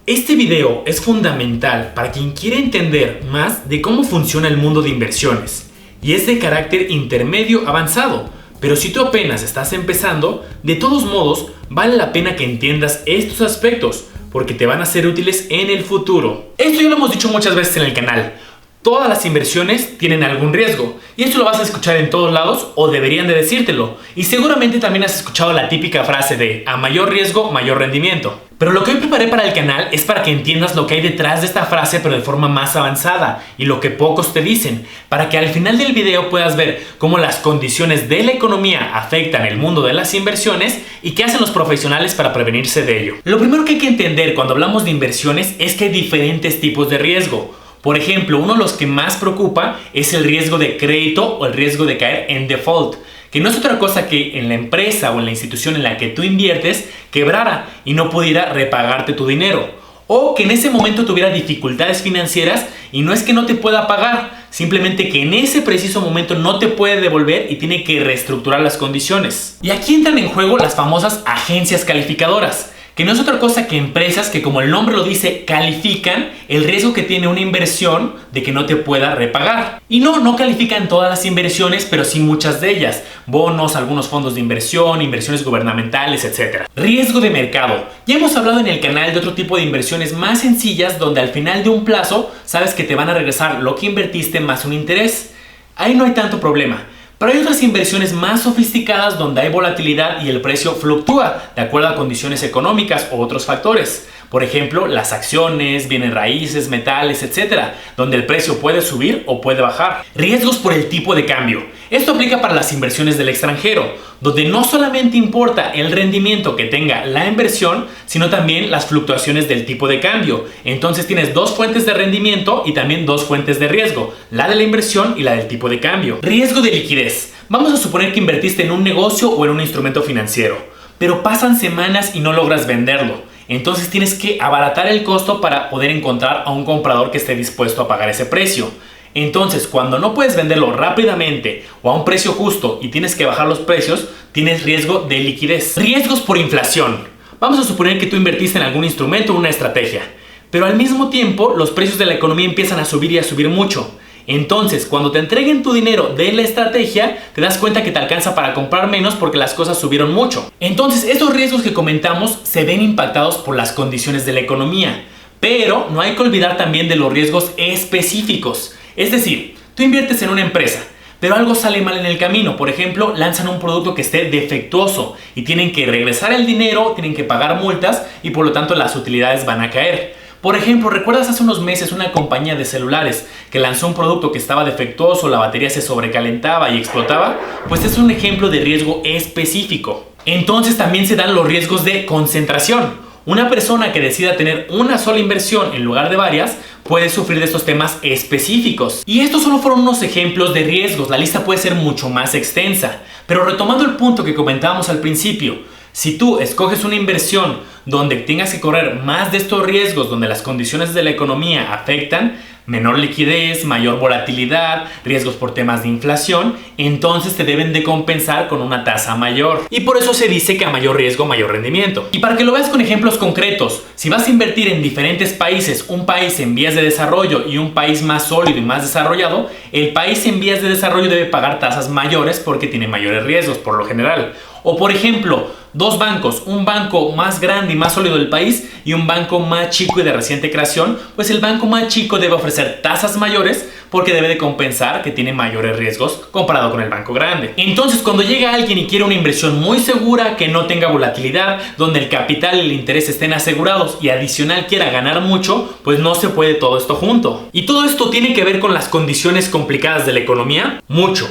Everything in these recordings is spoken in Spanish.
Este video es fundamental para quien quiere entender más de cómo funciona el mundo de inversiones y es de carácter intermedio avanzado, pero si tú apenas estás empezando, de todos modos vale la pena que entiendas estos aspectos porque te van a ser útiles en el futuro. Esto ya lo hemos dicho muchas veces en el canal. Todas las inversiones tienen algún riesgo y esto lo vas a escuchar en todos lados o deberían de decírtelo. Y seguramente también has escuchado la típica frase de a mayor riesgo, mayor rendimiento. Pero lo que hoy preparé para el canal es para que entiendas lo que hay detrás de esta frase pero de forma más avanzada y lo que pocos te dicen, para que al final del video puedas ver cómo las condiciones de la economía afectan el mundo de las inversiones y qué hacen los profesionales para prevenirse de ello. Lo primero que hay que entender cuando hablamos de inversiones es que hay diferentes tipos de riesgo. Por ejemplo, uno de los que más preocupa es el riesgo de crédito o el riesgo de caer en default, que no es otra cosa que en la empresa o en la institución en la que tú inviertes quebrara y no pudiera repagarte tu dinero, o que en ese momento tuviera dificultades financieras y no es que no te pueda pagar, simplemente que en ese preciso momento no te puede devolver y tiene que reestructurar las condiciones. Y aquí entran en juego las famosas agencias calificadoras, que no es otra cosa que empresas que, como el nombre lo dice, califican el riesgo que tiene una inversión de que no te pueda repagar. Y no califican todas las inversiones, pero sí muchas de ellas. Bonos, algunos fondos de inversión, inversiones gubernamentales, etc. Riesgo de mercado. Ya hemos hablado en el canal de otro tipo de inversiones más sencillas donde al final de un plazo sabes que te van a regresar lo que invertiste más un interés. Ahí no hay tanto problema. Pero hay otras inversiones más sofisticadas donde hay volatilidad y el precio fluctúa de acuerdo a condiciones económicas o otros factores. Por ejemplo, las acciones, bienes raíces, metales, etc., donde el precio puede subir o puede bajar. Riesgos por el tipo de cambio. Esto aplica para las inversiones del extranjero, donde no solamente importa el rendimiento que tenga la inversión, sino también las fluctuaciones del tipo de cambio. Entonces tienes dos fuentes de rendimiento y también dos fuentes de riesgo, la de la inversión y la del tipo de cambio. Riesgo de liquidez. Vamos a suponer que invertiste en un negocio o en un instrumento financiero, pero pasan semanas y no logras venderlo. Entonces tienes que abaratar el costo para poder encontrar a un comprador que esté dispuesto a pagar ese precio. Entonces, cuando no puedes venderlo rápidamente o a un precio justo y tienes que bajar los precios, tienes riesgo de liquidez. Riesgos por inflación. Vamos a suponer que tú invertiste en algún instrumento o una estrategia, pero al mismo tiempo los precios de la economía empiezan a subir y a subir mucho. Entonces, cuando te entreguen tu dinero de la estrategia, te das cuenta que te alcanza para comprar menos porque las cosas subieron mucho. Entonces, estos riesgos que comentamos se ven impactados por las condiciones de la economía. Pero no hay que olvidar también de los riesgos específicos. Es decir, tú inviertes en una empresa, pero algo sale mal en el camino. Por ejemplo, lanzan un producto que esté defectuoso y tienen que regresar el dinero, tienen que pagar multas y por lo tanto las utilidades van a caer. Por ejemplo, ¿recuerdas hace unos meses una compañía de celulares que lanzó un producto que estaba defectuoso, la batería se sobrecalentaba y explotaba? Pues es un ejemplo de riesgo específico. Entonces también se dan los riesgos de concentración. Una persona que decida tener una sola inversión en lugar de varias puede sufrir de estos temas específicos. Y estos solo fueron unos ejemplos de riesgos, la lista puede ser mucho más extensa. Pero retomando el punto que comentábamos al principio, si tú escoges una inversión donde tengas que correr más de estos riesgos, donde las condiciones de la economía afectan, menor liquidez, mayor volatilidad, riesgos por temas de inflación, entonces te deben de compensar con una tasa mayor. Y por eso se dice que a mayor riesgo, mayor rendimiento. Y para que lo veas con ejemplos concretos, si vas a invertir en diferentes países, un país en vías de desarrollo y un país más sólido y más desarrollado, el país en vías de desarrollo debe pagar tasas mayores porque tiene mayores riesgos por lo general. O por ejemplo, dos bancos, un banco más grande y más sólido del país y un banco más chico y de reciente creación, pues el banco más chico debe ofrecer tasas mayores porque debe de compensar que tiene mayores riesgos comparado con el banco grande. Entonces, cuando llega alguien y quiere una inversión muy segura, que no tenga volatilidad, donde el capital y el interés estén asegurados y adicional quiera ganar mucho, pues no se puede todo esto junto. ¿Y todo esto tiene que ver con las condiciones complicadas de la economía? Mucho.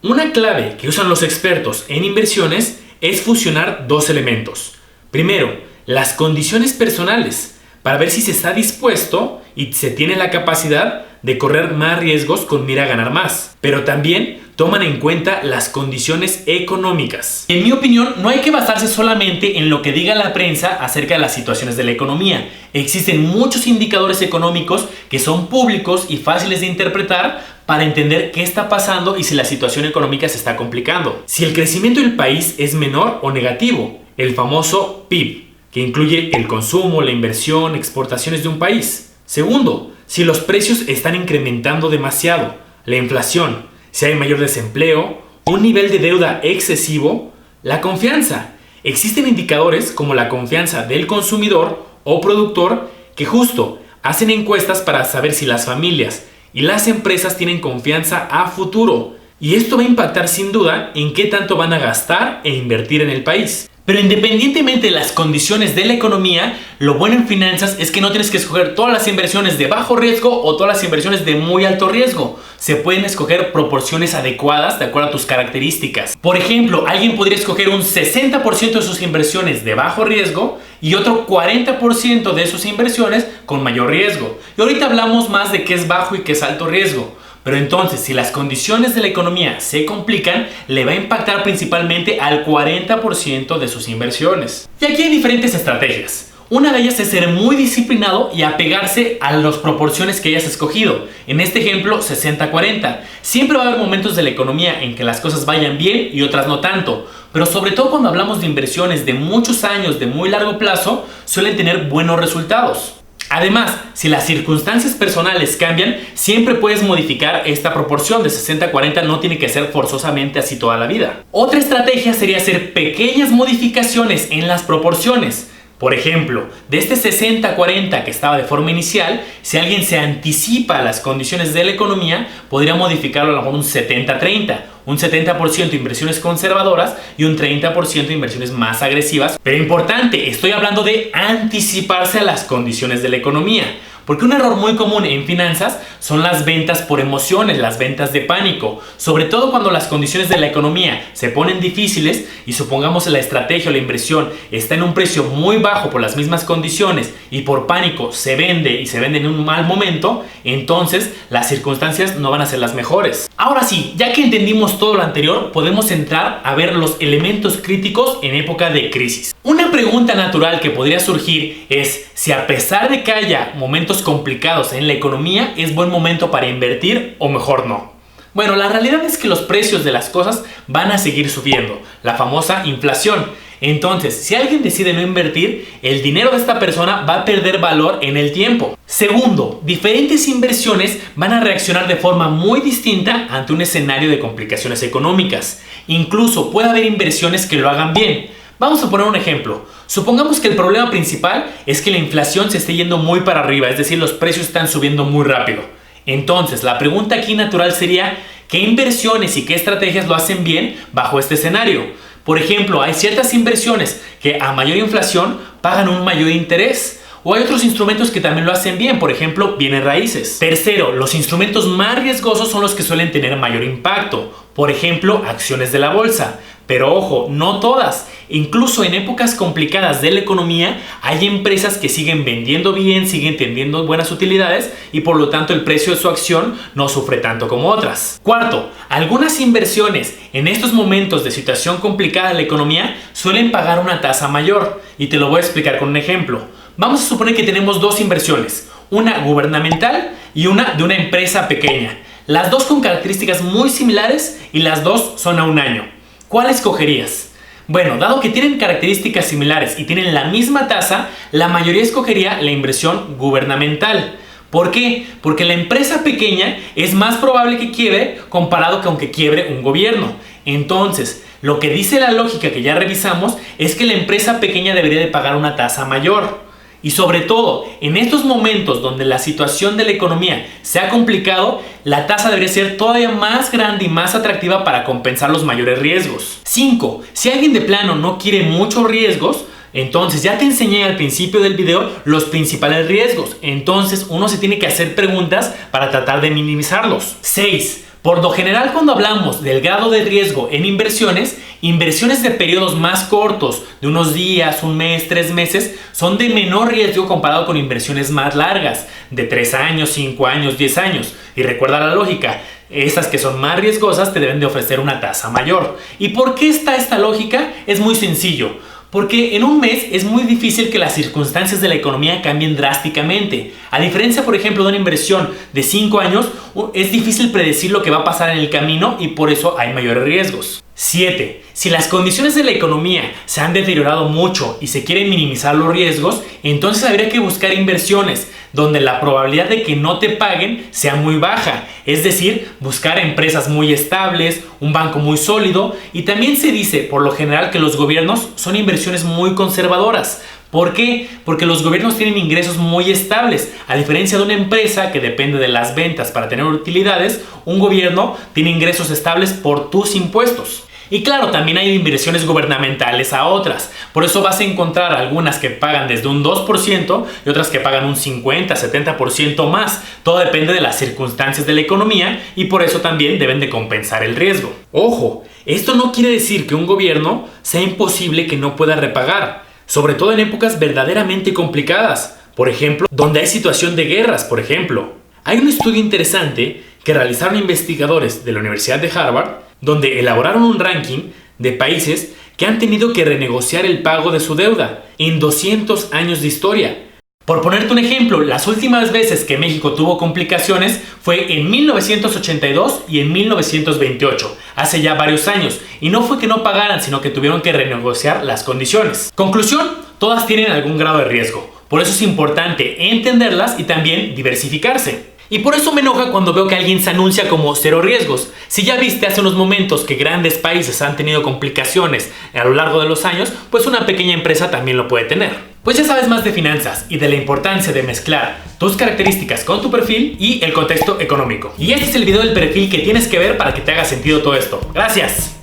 Una clave que usan los expertos en inversiones es fusionar dos elementos. Primero, las condiciones personales, para ver si se está dispuesto y se tiene la capacidad de correr más riesgos con mira a ganar más. Pero también toman en cuenta las condiciones económicas. En mi opinión, no hay que basarse solamente en lo que diga la prensa acerca de las situaciones de la economía. Existen muchos indicadores económicos que son públicos y fáciles de interpretar para entender qué está pasando y si la situación económica se está complicando. Si el crecimiento del país es menor o negativo, el famoso PIB, que incluye el consumo, la inversión, exportaciones de un país. Segundo, si los precios están incrementando demasiado, la inflación, si hay mayor desempleo, un nivel de deuda excesivo, la confianza. Existen indicadores como la confianza del consumidor o productor que justo hacen encuestas para saber si las familias y las empresas tienen confianza a futuro. Y esto va a impactar sin duda en qué tanto van a gastar e invertir en el país. Pero independientemente de las condiciones de la economía, lo bueno en finanzas es que no tienes que escoger todas las inversiones de bajo riesgo o todas las inversiones de muy alto riesgo. Se pueden escoger proporciones adecuadas de acuerdo a tus características. Por ejemplo, alguien podría escoger un 60% de sus inversiones de bajo riesgo y otro 40% de sus inversiones con mayor riesgo. Y ahorita hablamos más de qué es bajo y qué es alto riesgo. Pero entonces, si las condiciones de la economía se complican, le va a impactar principalmente al 40% de sus inversiones. Y aquí hay diferentes estrategias. Una de ellas es ser muy disciplinado y apegarse a las proporciones que hayas escogido. En este ejemplo, 60-40. Siempre va a haber momentos de la economía en que las cosas vayan bien y otras no tanto. Pero sobre todo cuando hablamos de inversiones de muchos años, de muy largo plazo, suelen tener buenos resultados. Además, si las circunstancias personales cambian, siempre puedes modificar esta proporción de 60-40, no tiene que ser forzosamente así toda la vida. Otra estrategia sería hacer pequeñas modificaciones en las proporciones. Por ejemplo, de este 60-40 que estaba de forma inicial, si alguien se anticipa a las condiciones de la economía, podría modificarlo a lo mejor un 70-30. Un 70% inversiones conservadoras y un 30% inversiones más agresivas. Pero importante, estoy hablando de anticiparse a las condiciones de la economía. Porque un error muy común en finanzas son las ventas por emociones, las ventas de pánico. Sobre todo cuando las condiciones de la economía se ponen difíciles y supongamos la estrategia o la inversión está en un precio muy bajo por las mismas condiciones y por pánico se vende y se vende en un mal momento, entonces las circunstancias no van a ser las mejores. Ahora sí, ya que entendimos todo lo anterior, podemos entrar a ver los elementos críticos en época de crisis. Una pregunta natural que podría surgir es si a pesar de que haya momentos complicados en la economía, es buen momento para invertir o mejor no. Bueno, la realidad es que los precios de las cosas van a seguir subiendo, la famosa inflación. Entonces, si alguien decide no invertir, el dinero de esta persona va a perder valor en el tiempo. Segundo, diferentes inversiones van a reaccionar de forma muy distinta ante un escenario de complicaciones económicas. Incluso puede haber inversiones que lo hagan bien. Vamos a poner un ejemplo. Supongamos que el problema principal es que la inflación se esté yendo muy para arriba, es decir, los precios están subiendo muy rápido. Entonces, la pregunta aquí natural sería, ¿qué inversiones y qué estrategias lo hacen bien bajo este escenario? Por ejemplo, hay ciertas inversiones que a mayor inflación pagan un mayor interés. O hay otros instrumentos que también lo hacen bien, por ejemplo, bienes raíces. Tercero, los instrumentos más riesgosos son los que suelen tener mayor impacto. Por ejemplo, acciones de la bolsa. Pero ojo, no todas. Incluso en épocas complicadas de la economía hay empresas que siguen vendiendo bien, siguen teniendo buenas utilidades y por lo tanto el precio de su acción no sufre tanto como otras. Cuarto, algunas inversiones en estos momentos de situación complicada de la economía suelen pagar una tasa mayor y te lo voy a explicar con un ejemplo. Vamos a suponer que tenemos dos inversiones, una gubernamental y una de una empresa pequeña. Las dos con características muy similares y las dos son a un año. ¿Cuál escogerías? Bueno, dado que tienen características similares y tienen la misma tasa, la mayoría escogería la inversión gubernamental. ¿Por qué? Porque la empresa pequeña es más probable que quiebre comparado con que quiebre un gobierno. Entonces, lo que dice la lógica que ya revisamos es que la empresa pequeña debería de pagar una tasa mayor. Y sobre todo, en estos momentos donde la situación de la economía se ha complicado, la tasa debería ser todavía más grande y más atractiva para compensar los mayores riesgos. 5. Si alguien de plano no quiere muchos riesgos, entonces ya te enseñé al principio del video los principales riesgos. Entonces uno se tiene que hacer preguntas para tratar de minimizarlos. 6. Por lo general, cuando hablamos del grado de riesgo en inversiones de periodos más cortos, de unos días, un mes, 3 meses, son de menor riesgo comparado con inversiones más largas, de 3 años, 5 años, 10 años. Y recuerda la lógica, estas que son más riesgosas te deben de ofrecer una tasa mayor. ¿Y por qué está esta lógica? Es muy sencillo. Porque en un mes es muy difícil que las circunstancias de la economía cambien drásticamente. A diferencia, por ejemplo, de una inversión de 5 años, es difícil predecir lo que va a pasar en el camino y por eso hay mayores riesgos. 7. Si las condiciones de la economía se han deteriorado mucho y se quieren minimizar los riesgos, entonces habría que buscar inversiones donde la probabilidad de que no te paguen sea muy baja, es decir, buscar empresas muy estables, un banco muy sólido, y también se dice por lo general que los gobiernos son inversiones muy conservadoras. ¿Por qué? Porque los gobiernos tienen ingresos muy estables. A diferencia de una empresa que depende de las ventas para tener utilidades, un gobierno tiene ingresos estables por tus impuestos. Y claro, también hay inversiones gubernamentales a otras. Por eso vas a encontrar algunas que pagan desde un 2% y otras que pagan un 50-70% más. Todo depende de las circunstancias de la economía y por eso también deben de compensar el riesgo. Ojo, esto no quiere decir que un gobierno sea imposible que no pueda repagar, sobre todo en épocas verdaderamente complicadas. Por ejemplo, donde hay situación de guerras, por ejemplo. Hay un estudio interesante que realizaron investigadores de la Universidad de Harvard, donde elaboraron un ranking de países que han tenido que renegociar el pago de su deuda en 200 años de historia. Por ponerte un ejemplo, las últimas veces que México tuvo complicaciones fue en 1982 y en 1928, hace ya varios años, y no fue que no pagaran, sino que tuvieron que renegociar las condiciones. Conclusión, todas tienen algún grado de riesgo, por eso es importante entenderlas y también diversificarse. Y por eso me enoja cuando veo que alguien se anuncia como cero riesgos. Si ya viste hace unos momentos que grandes países han tenido complicaciones a lo largo de los años, pues una pequeña empresa también lo puede tener. Pues ya sabes más de finanzas y de la importancia de mezclar tus características con tu perfil y el contexto económico. Y este es el video del perfil que tienes que ver para que te haga sentido todo esto. ¡Gracias!